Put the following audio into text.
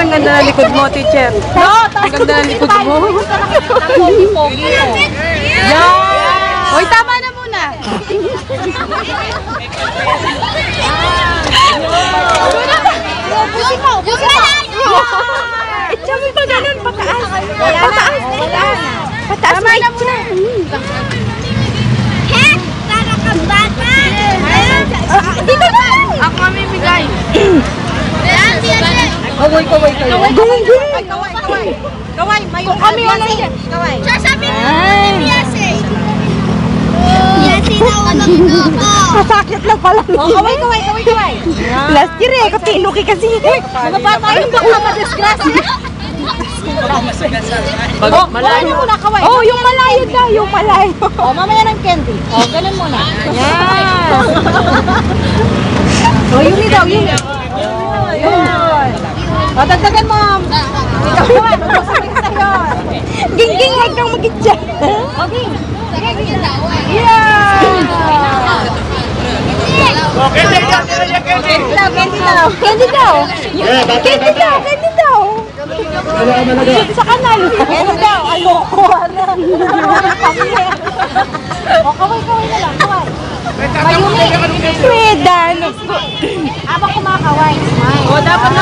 ang ganda ng likod mo, teacher. No, ang ganda ng likod mo. Yan! Hoy, tama na muna. Sabi pa ganun, pataas. Pataas na muna. Heck! Para kang bata! Dito na! Ako mamimigay. Kaway! Kaway, may kami kaway. Sasabi mo naman ni Yase! Yase na walang doko! Masakit lang pala. Kaway. Last year eh, katinuki kasi. Mga bata yung baka madisgrasya. Malayo muna, kaway. Oh, yung malayo daw, yung malayo. Oh, mamaya ng candy. Oh, ganun muna. Yan. Oh, yun daw, yun. O, dagdagan mo. Ikaw naman, magpasabay ka sa'yo. Ging, huwag kang mag-itya. O, ging. Yeah! Candy daw. Sa kanal. Candy daw. Ayoko. O, kaway na lang. Kaway. Mayumi. Swedan. Habang kumakaway. O, dapat